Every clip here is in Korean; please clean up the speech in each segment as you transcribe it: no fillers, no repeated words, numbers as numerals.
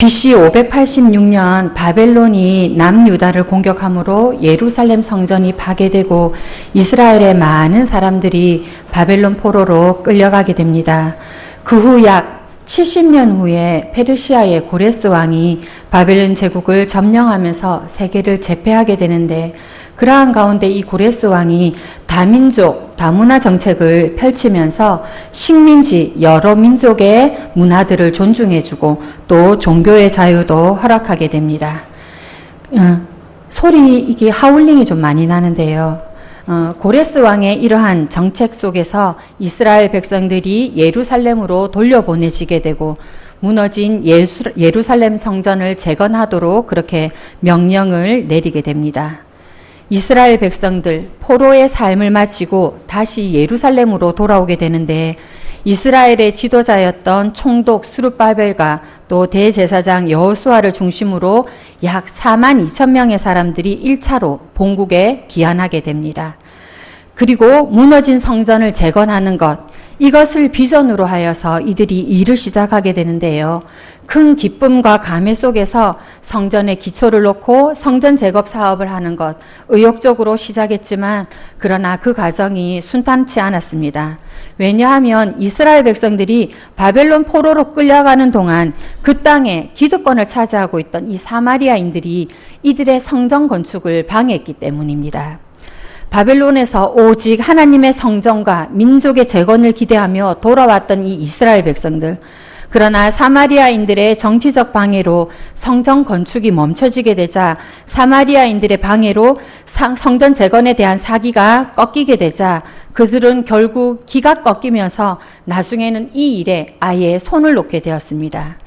BC 586년 바벨론이 남유다를 공격함으로 예루살렘 성전이 파괴되고 이스라엘의 많은 사람들이 바벨론 포로로 끌려가게 됩니다. 그 후 약 70년 후에 페르시아의 고레스 왕이 바벨론 제국을 점령하면서 세계를 제패하게 되는데, 그러한 가운데 이 고레스 왕이 다민족, 다문화 정책을 펼치면서 식민지 여러 민족의 문화들을 존중해주고 또 종교의 자유도 허락하게 됩니다. 이게 하울링이 좀 많이 나는데요. 고레스 왕의 이러한 정책 속에서 이스라엘 백성들이 예루살렘으로 돌려보내지게 되고 무너진 예루살렘 성전을 재건하도록 그렇게 명령을 내리게 됩니다. 이스라엘 백성들 포로의 삶을 마치고 다시 예루살렘으로 돌아오게 되는데, 이스라엘의 지도자였던 총독 스룹바벨과 또 대제사장 여호수아를 중심으로 약 42,000명의 사람들이 1차로 본국에 귀환하게 됩니다. 그리고 무너진 성전을 재건하는 것, 이것을 비전으로 하여서 이들이 일을 시작하게 되는데요. 큰 기쁨과 감회 속에서 성전의 기초를 놓고 성전 재건 사업을 하는 것, 의욕적으로 시작했지만 그러나 그 과정이 순탄치 않았습니다. 왜냐하면 이스라엘 백성들이 바벨론 포로로 끌려가는 동안 그 땅에 기득권을 차지하고 있던 이 사마리아인들이 이들의 성전 건축을 방해했기 때문입니다. 바벨론에서 오직 하나님의 성전과 민족의 재건을 기대하며 돌아왔던 이 이스라엘 백성들, 그러나 사마리아인들의 정치적 방해로 성전 건축이 멈춰지게 되자, 사마리아인들의 방해로 성전 재건에 대한 사기가 꺾이게 되자 그들은 결국 기가 꺾이면서 나중에는 이 일에 아예 손을 놓게 되었습니다.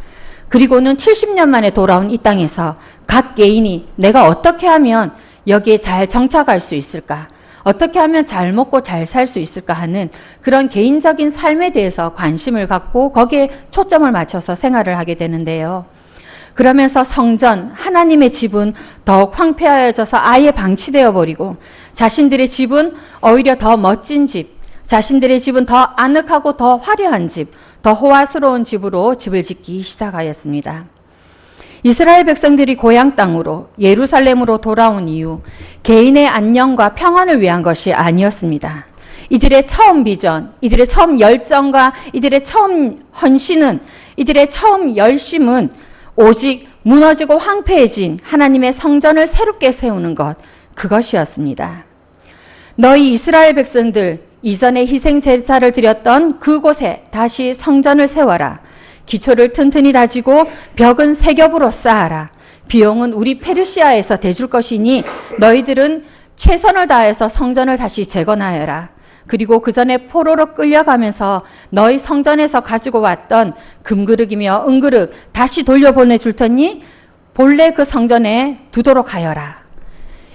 그리고는 70년 만에 돌아온 이 땅에서 각 개인이 내가 어떻게 하면 여기에 잘 정착할 수 있을까? 어떻게 하면 잘 먹고 잘 살 수 있을까 하는 그런 개인적인 삶에 대해서 관심을 갖고 거기에 초점을 맞춰서 생활을 하게 되는데요. 그러면서 성전, 하나님의 집은 더욱 황폐해져서 아예 방치되어 버리고, 자신들의 집은 오히려 더 멋진 집, 자신들의 집은 더 아늑하고 더 화려한 집, 더 호화스러운 집으로 집을 짓기 시작하였습니다. 이스라엘 백성들이 고향 땅으로 예루살렘으로 돌아온 이유, 개인의 안녕과 평안을 위한 것이 아니었습니다. 이들의 처음 비전, 이들의 처음 열정과 이들의 처음 헌신은, 이들의 처음 열심은 오직 무너지고 황폐해진 하나님의 성전을 새롭게 세우는 것, 그것이었습니다. 너희 이스라엘 백성들, 이전에 희생 제사를 드렸던 그곳에 다시 성전을 세워라. 기초를 튼튼히 다지고 벽은 세 겹으로 쌓아라. 비용은 우리 페르시아에서 대줄 것이니 너희들은 최선을 다해서 성전을 다시 재건하여라. 그리고 그 전에 포로로 끌려가면서 너희 성전에서 가지고 왔던 금그릇이며 은그릇 다시 돌려보내줄 테니 본래 그 성전에 두도록 하여라.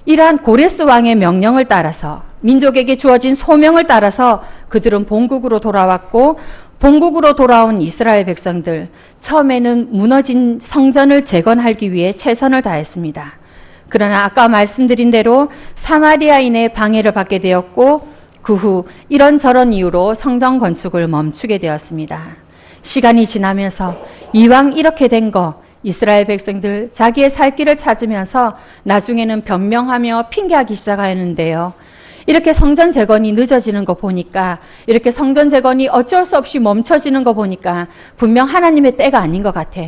이러한 고레스 왕의 명령을 따라서, 민족에게 주어진 소명을 따라서 그들은 본국으로 돌아왔고, 본국으로 돌아온 이스라엘 백성들, 처음에는 무너진 성전을 재건하기 위해 최선을 다했습니다. 그러나 아까 말씀드린 대로 사마리아인의 방해를 받게 되었고, 그 후 이런저런 이유로 성전 건축을 멈추게 되었습니다. 시간이 지나면서 이왕 이렇게 된 거, 이스라엘 백성들 자기의 살 길을 찾으면서 나중에는 변명하며 핑계하기 시작하였는데요. 이렇게 성전 재건이 늦어지는 거 보니까, 이렇게 성전 재건이 어쩔 수 없이 멈춰지는 거 보니까 분명 하나님의 때가 아닌 것 같아.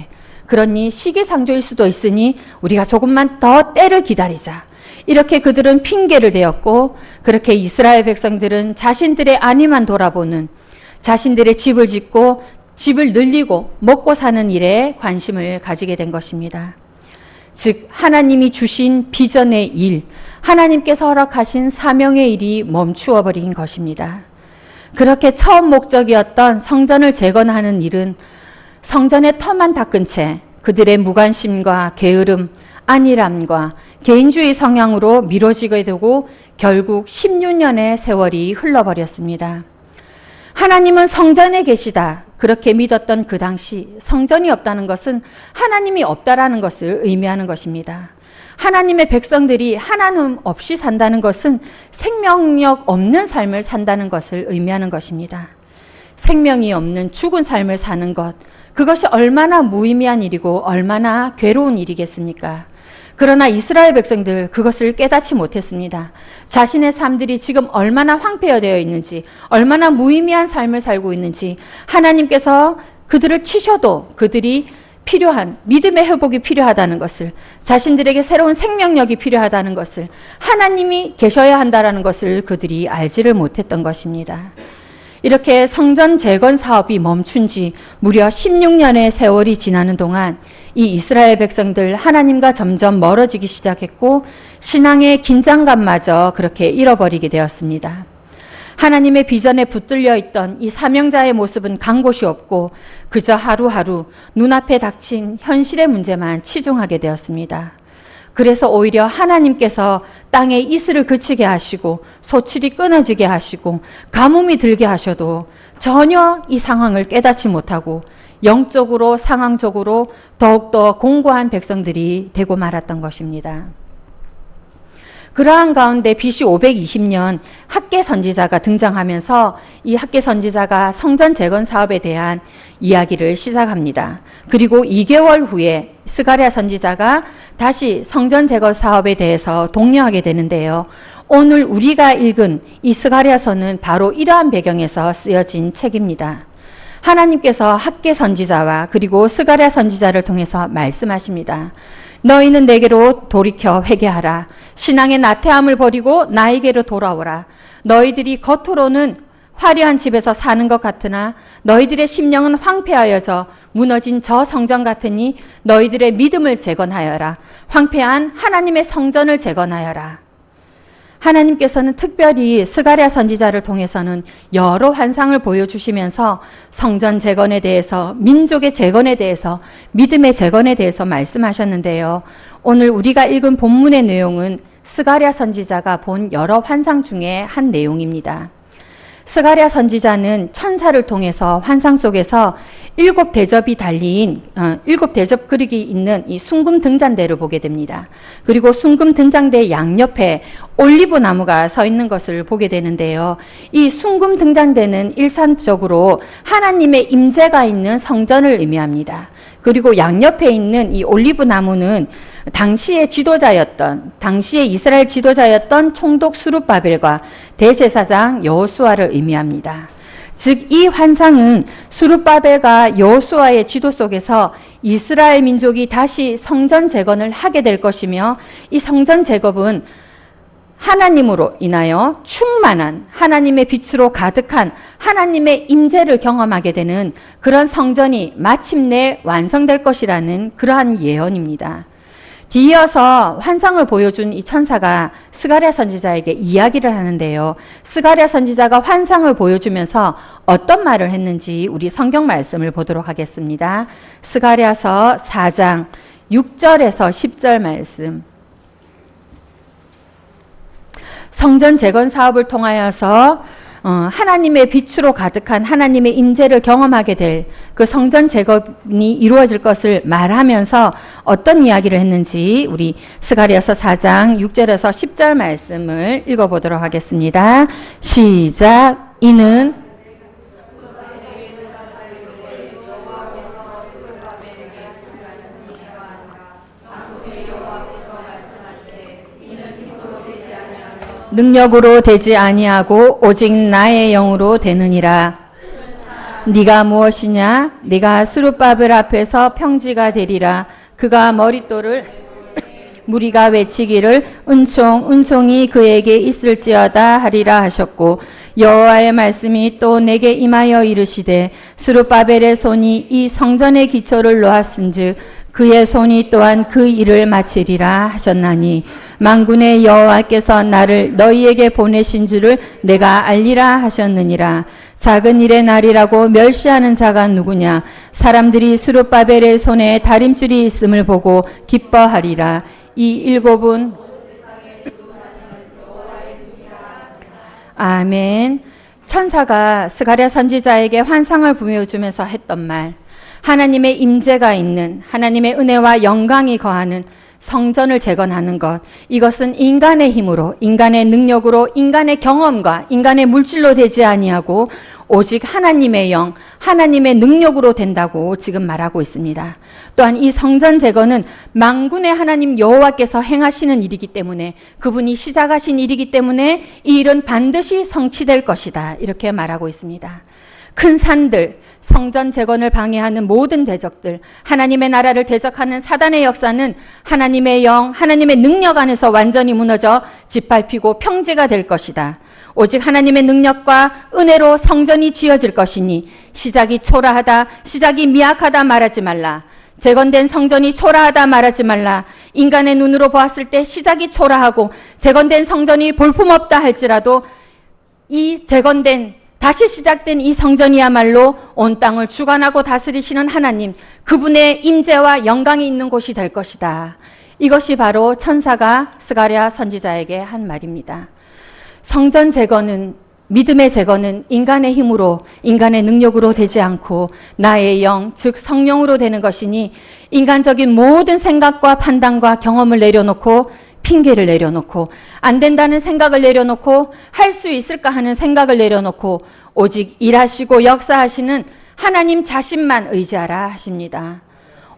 그러니 시기상조일 수도 있으니 우리가 조금만 더 때를 기다리자. 이렇게 그들은 핑계를 대었고, 그렇게 이스라엘 백성들은 자신들의 안위만 돌아보는, 자신들의 집을 짓고 집을 늘리고 먹고 사는 일에 관심을 가지게 된 것입니다. 즉 하나님이 주신 비전의 일, 하나님께서 허락하신 사명의 일이 멈추어 버린 것입니다. 그렇게 처음 목적이었던 성전을 재건하는 일은 성전의 터만 닦은 채 그들의 무관심과 게으름, 안일함과 개인주의 성향으로 미뤄지게 되고 결국 16년의 세월이 흘러버렸습니다. 하나님은 성전에 계시다, 그렇게 믿었던 그 당시 성전이 없다는 것은 하나님이 없다라는 것을 의미하는 것입니다. 하나님의 백성들이 하나님 없이 산다는 것은 생명력 없는 삶을 산다는 것을 의미하는 것입니다. 생명이 없는 죽은 삶을 사는 것, 그것이 얼마나 무의미한 일이고 얼마나 괴로운 일이겠습니까? 그러나 이스라엘 백성들 그것을 깨닫지 못했습니다. 자신의 삶들이 지금 얼마나 황폐되어 있는지, 얼마나 무의미한 삶을 살고 있는지, 하나님께서 그들을 치셔도 그들이 필요한 믿음의 회복이 필요하다는 것을, 자신들에게 새로운 생명력이 필요하다는 것을, 하나님이 계셔야 한다는 것을 그들이 알지를 못했던 것입니다. 이렇게 성전 재건 사업이 멈춘 지 무려 16년의 세월이 지나는 동안 이 이스라엘 백성들 하나님과 점점 멀어지기 시작했고 신앙의 긴장감마저 그렇게 잃어버리게 되었습니다. 하나님의 비전에 붙들려 있던 이 사명자의 모습은 간 곳이 없고 그저 하루하루 눈앞에 닥친 현실의 문제만 치중하게 되었습니다. 그래서 오히려 하나님께서 땅에 이슬을 그치게 하시고 소출이 끊어지게 하시고 가뭄이 들게 하셔도 전혀 이 상황을 깨닫지 못하고 영적으로 상황적으로 더욱더 공고한 백성들이 되고 말았던 것입니다. 그러한 가운데 BC 520년 학개 선지자가 등장하면서 이 학개 선지자가 성전 재건 사업에 대한 이야기를 시작합니다. 그리고 2개월 후에 스가랴 선지자가 다시 성전 재건 사업에 대해서 독려하게 되는데요. 오늘 우리가 읽은 이 스가랴서는 바로 이러한 배경에서 쓰여진 책입니다. 하나님께서 학개 선지자와 그리고 스가랴 선지자를 통해서 말씀하십니다. 너희는 내게로 돌이켜 회개하라. 신앙의 나태함을 버리고 나에게로 돌아오라. 너희들이 겉으로는 화려한 집에서 사는 것 같으나 너희들의 심령은 황폐하여져 무너진 저 성전 같으니 너희들의 믿음을 재건하여라. 황폐한 하나님의 성전을 재건하여라. 하나님께서는 특별히 스가랴 선지자를 통해서는 여러 환상을 보여주시면서 성전 재건에 대해서, 민족의 재건에 대해서, 믿음의 재건에 대해서 말씀하셨는데요. 오늘 우리가 읽은 본문의 내용은 스가랴 선지자가 본 여러 환상 중에 한 내용입니다. 스가랴 선지자는 천사를 통해서 환상 속에서 7 대접이 달린 7 대접 그릇이 있는 이 순금 등잔대를 보게 됩니다. 그리고 순금 등잔대 양옆에 올리브 나무가 서 있는 것을 보게 되는데요. 이 순금 등잔대는 일차적으로 하나님의 임재가 있는 성전을 의미합니다. 그리고 양옆에 있는 이 올리브 나무는 당시의 이스라엘 지도자였던 총독 스룹바벨과 대제사장 여호수아를 의미합니다. 즉 이 환상은 스룹바벨과 여호수아의 지도 속에서 이스라엘 민족이 다시 성전 재건을 하게 될 것이며 이 성전 재건은 하나님으로 인하여 충만한 하나님의 빛으로 가득한 하나님의 임재를 경험하게 되는 그런 성전이 마침내 완성될 것이라는 그러한 예언입니다. 뒤이어서 환상을 보여준 이 천사가 스가랴 선지자에게 이야기를 하는데요. 스가랴 선지자가 환상을 보여주면서 어떤 말을 했는지 우리 성경 말씀을 보도록 하겠습니다. 스가랴서 4장 6절에서 10절 말씀. 성전 재건 사업을 통하여서 하나님의 빛으로 가득한 하나님의 임재를 경험하게 될 그 성전 재건이 이루어질 것을 말하면서 어떤 이야기를 했는지 우리 스가랴서 4장 6절에서 10절 말씀을 읽어보도록 하겠습니다. 시작. 이는 능력으로 되지 아니하고 오직 나의 영으로 되느니라. 네가 무엇이냐? 네가 스룹바벨 앞에서 평지가 되리라. 그가 머릿돌을 무리가 외치기를 은총이 그에게 있을지어다 하리라 하셨고 여호와의 말씀이 또 내게 임하여 이르시되 스룹바벨의 손이 이 성전의 기초를 놓았은즉 그의 손이 또한 그 일을 마치리라 하셨나니 만군의 여호와께서 나를 너희에게 보내신 줄을 내가 알리라 하셨느니라. 작은 일의 날이라고 멸시하는 자가 누구냐? 사람들이 스룹바벨의 손에 다림줄이 있음을 보고 기뻐하리라. 이 7은 아멘. 천사가 스가랴 선지자에게 환상을 보여주면서 했던 말, 하나님의 임재가 있는, 하나님의 은혜와 영광이 거하는 성전을 재건하는 것, 이것은 인간의 힘으로, 인간의 능력으로, 인간의 경험과 인간의 물질로 되지 아니하고 오직 하나님의 영, 하나님의 능력으로 된다고 지금 말하고 있습니다. 또한 이 성전 재건은 만군의 하나님 여호와께서 행하시는 일이기 때문에, 그분이 시작하신 일이기 때문에 이 일은 반드시 성취될 것이다, 이렇게 말하고 있습니다. 큰 산들, 성전 재건을 방해하는 모든 대적들, 하나님의 나라를 대적하는 사단의 역사는 하나님의 영, 하나님의 능력 안에서 완전히 무너져 짓밟히고 평지가 될 것이다. 오직 하나님의 능력과 은혜로 성전이 지어질 것이니 시작이 초라하다, 시작이 미약하다 말하지 말라. 재건된 성전이 초라하다 말하지 말라. 인간의 눈으로 보았을 때 시작이 초라하고 재건된 성전이 볼품없다 할지라도 이 재건된 다시 시작된 이 성전이야말로 온 땅을 주관하고 다스리시는 하나님, 그분의 임재와 영광이 있는 곳이 될 것이다. 이것이 바로 천사가 스가랴 선지자에게 한 말입니다. 성전 재건은, 믿음의 재건은 인간의 힘으로, 인간의 능력으로 되지 않고 나의 영, 즉 성령으로 되는 것이니, 인간적인 모든 생각과 판단과 경험을 내려놓고, 핑계를 내려놓고, 안 된다는 생각을 내려놓고, 할 수 있을까 하는 생각을 내려놓고 오직 일하시고 역사하시는 하나님 자신만 의지하라 하십니다.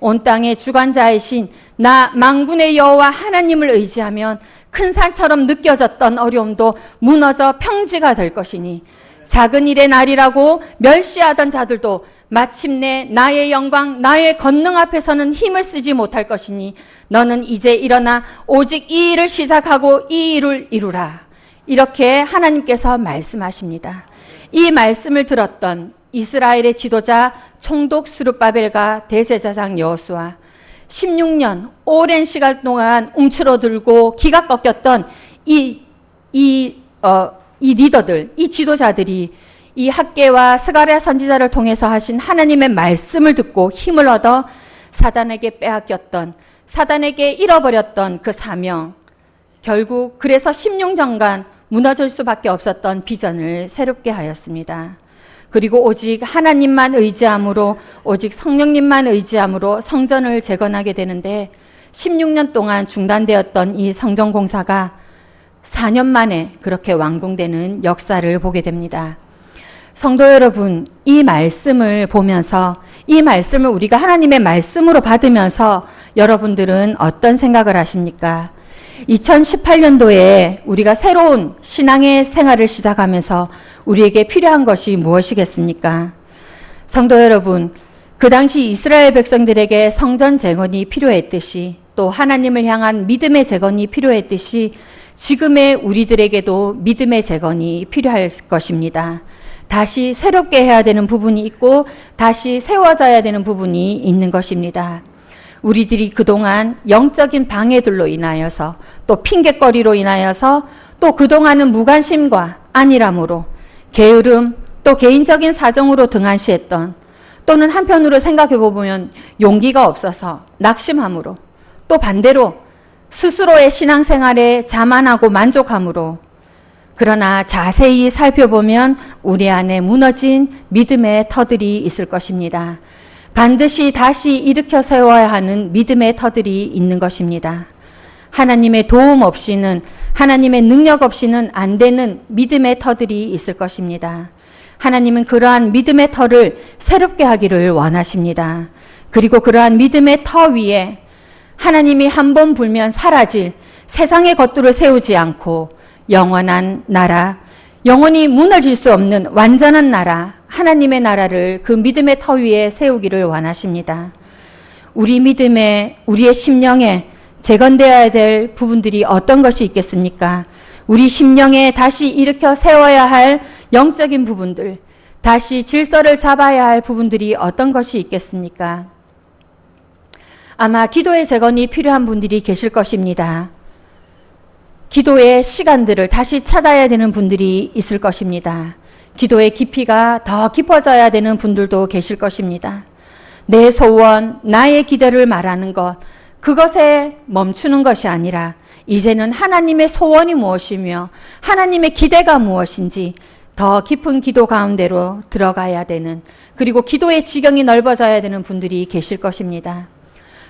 온 땅의 주관자이신 나 만군의 여호와 하나님을 의지하면 큰 산처럼 느껴졌던 어려움도 무너져 평지가 될 것이니, 작은 일의 날이라고 멸시하던 자들도 마침내 나의 영광, 나의 권능 앞에서는 힘을 쓰지 못할 것이니 너는 이제 일어나 오직 이 일을 시작하고 이 일을 이루라. 이렇게 하나님께서 말씀하십니다. 이 말씀을 들었던 이스라엘의 지도자 총독 스룹바벨과 대제사장 여호수아, 16년 오랜 시간 동안 움츠러들고 기가 꺾였던 이 리더들, 이 지도자들이 이 학개와 스가랴 선지자를 통해서 하신 하나님의 말씀을 듣고 힘을 얻어 사단에게 빼앗겼던, 사단에게 잃어버렸던 그 사명, 결국 그래서 16년간 무너질 수밖에 없었던 비전을 새롭게 하였습니다. 그리고 오직 하나님만 의지함으로, 오직 성령님만 의지함으로 성전을 재건하게 되는데, 16년 동안 중단되었던 이 성전 공사가 4년 만에 그렇게 완공되는 역사를 보게 됩니다. 성도 여러분, 이 말씀을 보면서, 이 말씀을 우리가 하나님의 말씀으로 받으면서 여러분들은 어떤 생각을 하십니까? 2018년도에 우리가 새로운 신앙의 생활을 시작하면서 우리에게 필요한 것이 무엇이겠습니까? 성도 여러분, 그 당시 이스라엘 백성들에게 성전 재건이 필요했듯이, 또 하나님을 향한 믿음의 재건이 필요했듯이 지금의 우리들에게도 믿음의 재건이 필요할 것입니다. 다시 새롭게 해야 되는 부분이 있고 다시 세워져야 되는 부분이 있는 것입니다. 우리들이 그동안 영적인 방해들로 인하여서, 또 핑계거리로 인하여서, 또 그동안은 무관심과 안일함으로, 게으름, 또 개인적인 사정으로 등한시했던, 또는 한편으로 생각해 보면 용기가 없어서 낙심함으로, 또 반대로 스스로의 신앙생활에 자만하고 만족함으로, 그러나 자세히 살펴보면 우리 안에 무너진 믿음의 터들이 있을 것입니다. 반드시 다시 일으켜 세워야 하는 믿음의 터들이 있는 것입니다. 하나님의 도움 없이는, 하나님의 능력 없이는 안 되는 믿음의 터들이 있을 것입니다. 하나님은 그러한 믿음의 터를 새롭게 하기를 원하십니다. 그리고 그러한 믿음의 터 위에 하나님이 한 번 불면 사라질 세상의 것들을 세우지 않고 영원한 나라, 영원히 무너질 수 없는 완전한 나라, 하나님의 나라를 그 믿음의 터 위에 세우기를 원하십니다. 우리 믿음에, 우리의 심령에 재건되어야 될 부분들이 어떤 것이 있겠습니까? 우리 심령에 다시 일으켜 세워야 할 영적인 부분들, 다시 질서를 잡아야 할 부분들이 어떤 것이 있겠습니까? 아마 기도의 재건이 필요한 분들이 계실 것입니다. 기도의 시간들을 다시 찾아야 되는 분들이 있을 것입니다. 기도의 깊이가 더 깊어져야 되는 분들도 계실 것입니다. 내 소원, 나의 기대를 말하는 것, 그것에 멈추는 것이 아니라 이제는 하나님의 소원이 무엇이며 하나님의 기대가 무엇인지 더 깊은 기도 가운데로 들어가야 되는, 그리고 기도의 지경이 넓어져야 되는 분들이 계실 것입니다.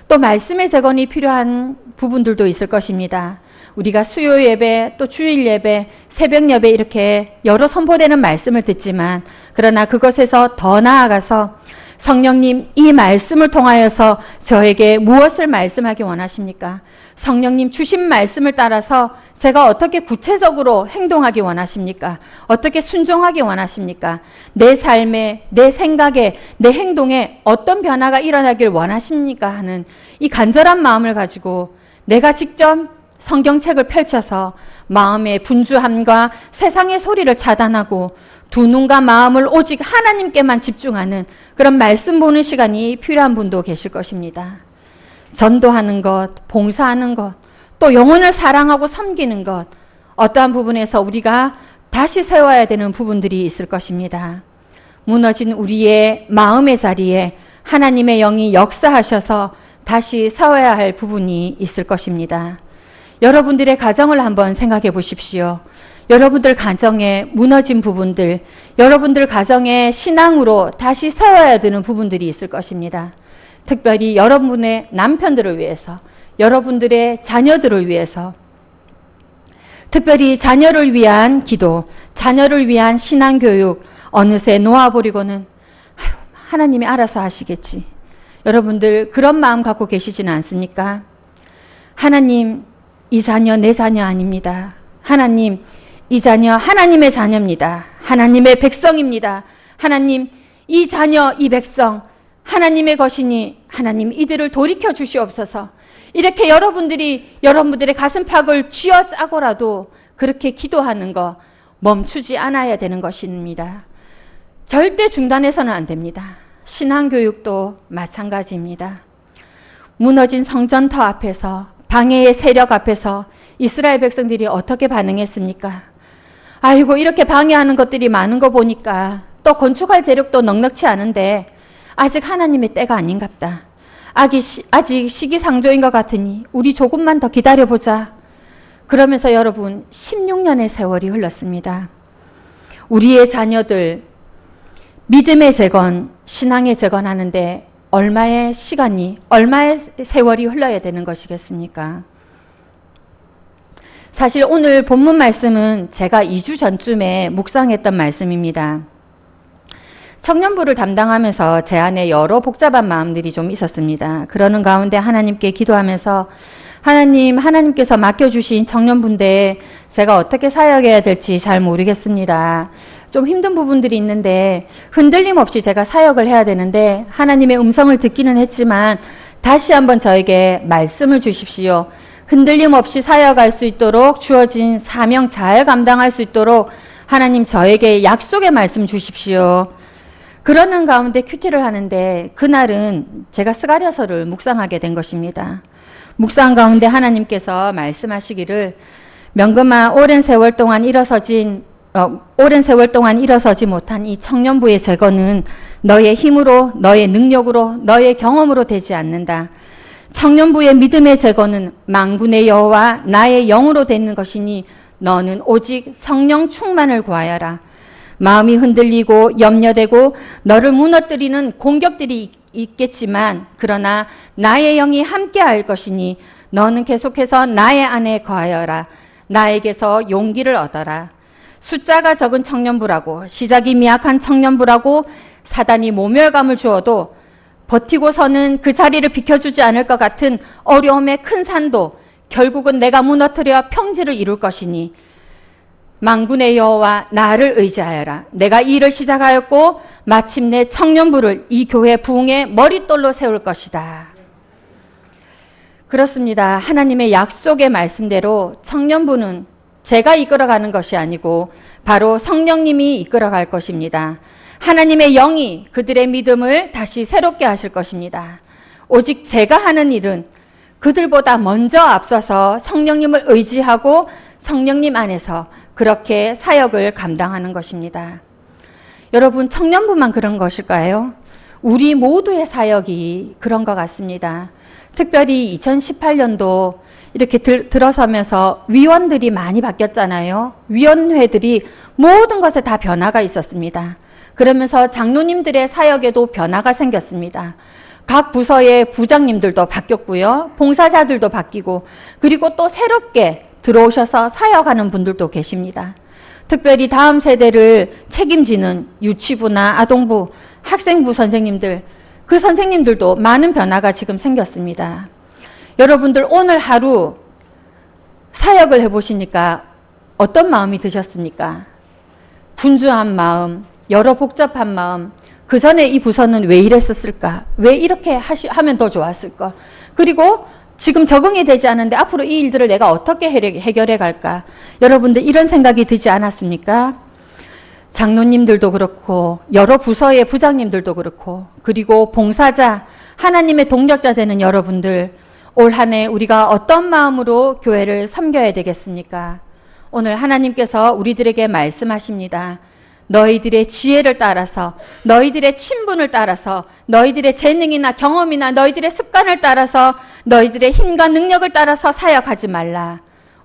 또 말씀의 재건이 필요한 부분들도 있을 것입니다. 우리가 수요 예배, 또 주일 예배, 새벽 예배 이렇게 여러 선포되는 말씀을 듣지만 그러나 그것에서 더 나아가서 성령님 이 말씀을 통하여서 저에게 무엇을 말씀하기 원하십니까? 성령님 주신 말씀을 따라서 제가 어떻게 구체적으로 행동하기 원하십니까? 어떻게 순종하기 원하십니까? 내 삶에, 내 생각에, 내 행동에 어떤 변화가 일어나길 원하십니까? 하는 이 간절한 마음을 가지고 내가 직접 성경책을 펼쳐서 마음의 분주함과 세상의 소리를 차단하고 두 눈과 마음을 오직 하나님께만 집중하는 그런 말씀 보는 시간이 필요한 분도 계실 것입니다. 전도하는 것, 봉사하는 것, 또 영혼을 사랑하고 섬기는 것, 어떠한 부분에서 우리가 다시 세워야 되는 부분들이 있을 것입니다. 무너진 우리의 마음의 자리에 하나님의 영이 역사하셔서 다시 세워야 할 부분이 있을 것입니다. 여러분들의 가정을 한번 생각해 보십시오. 여러분들 가정에 무너진 부분들, 여러분들 가정의 신앙으로 다시 세워야 되는 부분들이 있을 것입니다. 특별히 여러분의 남편들을 위해서, 여러분들의 자녀들을 위해서, 특별히 자녀를 위한 기도, 자녀를 위한 신앙교육, 어느새 놓아버리고는 하나님이 알아서 하시겠지. 여러분들 그런 마음 갖고 계시지는 않습니까? 하나님, 이 자녀 내 자녀 아닙니다. 하나님, 이 자녀 하나님의 자녀입니다. 하나님의 백성입니다. 하나님, 이 자녀, 이 백성 하나님의 것이니 하나님 이들을 돌이켜 주시옵소서. 이렇게 여러분들의 가슴팍을 쥐어짜고라도 그렇게 기도하는 거 멈추지 않아야 되는 것입니다. 절대 중단해서는 안 됩니다. 신앙교육도 마찬가지입니다. 무너진 성전터 앞에서, 방해의 세력 앞에서 이스라엘 백성들이 어떻게 반응했습니까? 아이고, 이렇게 방해하는 것들이 많은 거 보니까 또 건축할 재력도 넉넉치 않은데 아직 하나님의 때가 아닌갑다. 아직 시기상조인 것 같으니 우리 조금만 더 기다려보자. 그러면서 여러분 16년의 세월이 흘렀습니다. 우리의 자녀들 믿음의 재건, 신앙의 재건하는데 얼마의 시간이, 얼마의 세월이 흘러야 되는 것이겠습니까? 사실 오늘 본문 말씀은 제가 2주 전쯤에 묵상했던 말씀입니다. 청년부를 담당하면서 제 안에 여러 복잡한 마음들이 좀 있었습니다. 그러는 가운데 하나님께 기도하면서 하나님께서 맡겨주신 청년부인데 제가 어떻게 사역해야 될지 잘 모르겠습니다. 좀 힘든 부분들이 있는데 흔들림 없이 제가 사역을 해야 되는데 하나님의 음성을 듣기는 했지만 다시 한번 저에게 말씀을 주십시오. 흔들림 없이 사역할 수 있도록 주어진 사명 잘 감당할 수 있도록 하나님 저에게 약속의 말씀 주십시오. 그러는 가운데 큐티를 하는데 그날은 제가 스가랴서를 묵상하게 된 것입니다. 묵상 가운데 하나님께서 말씀하시기를 명금아 오랜 세월 동안 일어서지 못한 이 청년부의 재건은 너의 힘으로, 너의 능력으로, 너의 경험으로 되지 않는다. 청년부의 믿음의 재건은 만군의 여호와 나의 영으로 되는 것이니 너는 오직 성령 충만을 구하여라. 마음이 흔들리고 염려되고 너를 무너뜨리는 공격들이 있겠지만 그러나 나의 영이 함께할 것이니 너는 계속해서 나의 안에 거하여라. 나에게서 용기를 얻어라. 숫자가 적은 청년부라고, 시작이 미약한 청년부라고 사단이 모멸감을 주어도 버티고 서는 그 자리를 비켜주지 않을 것 같은 어려움의 큰 산도 결국은 내가 무너뜨려 평지를 이룰 것이니 만군의 여호와 나를 의지하여라. 내가 이 일을 시작하였고 마침내 청년부를 이 교회 부흥의 머릿돌로 세울 것이다. 그렇습니다. 하나님의 약속의 말씀대로 청년부는 제가 이끌어가는 것이 아니고 바로 성령님이 이끌어갈 것입니다. 하나님의 영이 그들의 믿음을 다시 새롭게 하실 것입니다. 오직 제가 하는 일은 그들보다 먼저 앞서서 성령님을 의지하고 성령님 안에서 그렇게 사역을 감당하는 것입니다. 여러분, 청년부만 그런 것일까요? 우리 모두의 사역이 그런 것 같습니다. 특별히 2018년도 이렇게 들어서면서 위원들이 많이 바뀌었잖아요. 위원회들이 모든 것에 다 변화가 있었습니다. 그러면서 장로님들의 사역에도 변화가 생겼습니다. 각 부서의 부장님들도 바뀌었고요. 봉사자들도 바뀌고, 그리고 또 새롭게 들어오셔서 사역하는 분들도 계십니다. 특별히 다음 세대를 책임지는 유치부나 아동부, 학생부 선생님들, 그 선생님들도 많은 변화가 지금 생겼습니다. 여러분들 오늘 하루 사역을 해보시니까 어떤 마음이 드셨습니까? 분주한 마음, 여러 복잡한 마음, 그 전에 이 부서는 왜 이랬었을까? 왜 이렇게 하면 더 좋았을까? 그리고 지금 적응이 되지 않은데 앞으로 이 일들을 내가 어떻게 해결해 갈까? 여러분들 이런 생각이 들지 않았습니까? 장로님들도 그렇고 여러 부서의 부장님들도 그렇고 그리고 봉사자, 하나님의 동력자 되는 여러분들, 올 한 해 우리가 어떤 마음으로 교회를 섬겨야 되겠습니까? 오늘 하나님께서 우리들에게 말씀하십니다. 너희들의 지혜를 따라서, 너희들의 친분을 따라서, 너희들의 재능이나 경험이나 너희들의 습관을 따라서, 너희들의 힘과 능력을 따라서 사역하지 말라.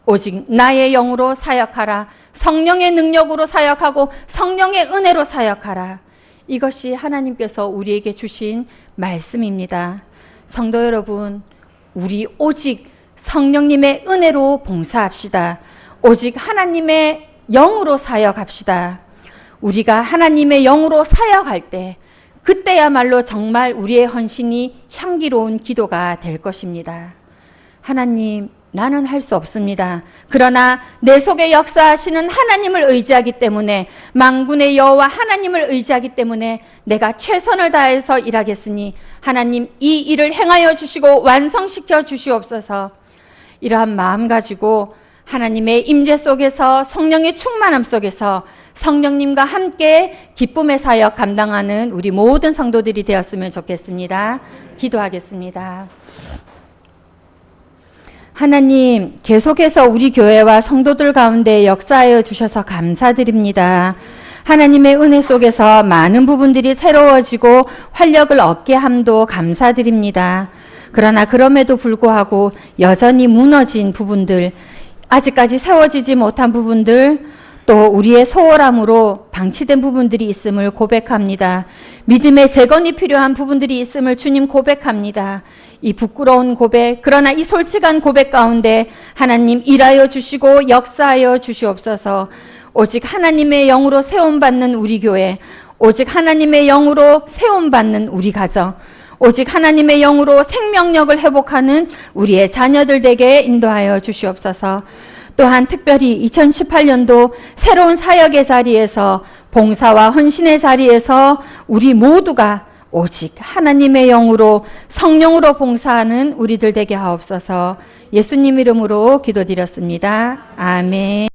오직 나의 영으로 사역하라. 성령의 능력으로 사역하고 성령의 은혜로 사역하라. 이것이 하나님께서 우리에게 주신 말씀입니다. 성도 여러분, 우리 오직 성령님의 은혜로 봉사합시다. 오직 하나님의 영으로 사역합시다. 우리가 하나님의 영으로 사역할 때 그때야말로 정말 우리의 헌신이 향기로운 기도가 될 것입니다. 하나님, 나는 할 수 없습니다. 그러나 내 속에 역사하시는 하나님을 의지하기 때문에, 만군의 여호와 하나님을 의지하기 때문에 내가 최선을 다해서 일하겠으니 하나님 이 일을 행하여 주시고 완성시켜 주시옵소서. 이러한 마음 가지고 하나님의 임재 속에서, 성령의 충만함 속에서 성령님과 함께 기쁨의 사역 감당하는 우리 모든 성도들이 되었으면 좋겠습니다. 기도하겠습니다. 하나님, 계속해서 우리 교회와 성도들 가운데 역사하여 주셔서 감사드립니다. 하나님의 은혜 속에서 많은 부분들이 새로워지고 활력을 얻게 함도 감사드립니다. 그러나 그럼에도 불구하고 여전히 무너진 부분들, 아직까지 세워지지 못한 부분들, 또 우리의 소홀함으로 방치된 부분들이 있음을 고백합니다. 믿음의 재건이 필요한 부분들이 있음을 주님 고백합니다. 이 부끄러운 고백, 그러나 이 솔직한 고백 가운데 하나님 일하여 주시고 역사하여 주시옵소서. 오직 하나님의 영으로 세움받는 우리 교회, 오직 하나님의 영으로 세움받는 우리 가정, 오직 하나님의 영으로 생명력을 회복하는 우리의 자녀들 되게 인도하여 주시옵소서. 또한 특별히 2018년도 새로운 사역의 자리에서, 봉사와 헌신의 자리에서 우리 모두가 오직 하나님의 영으로, 성령으로 봉사하는 우리들 되게 하옵소서. 예수님 이름으로 기도드렸습니다. 아멘.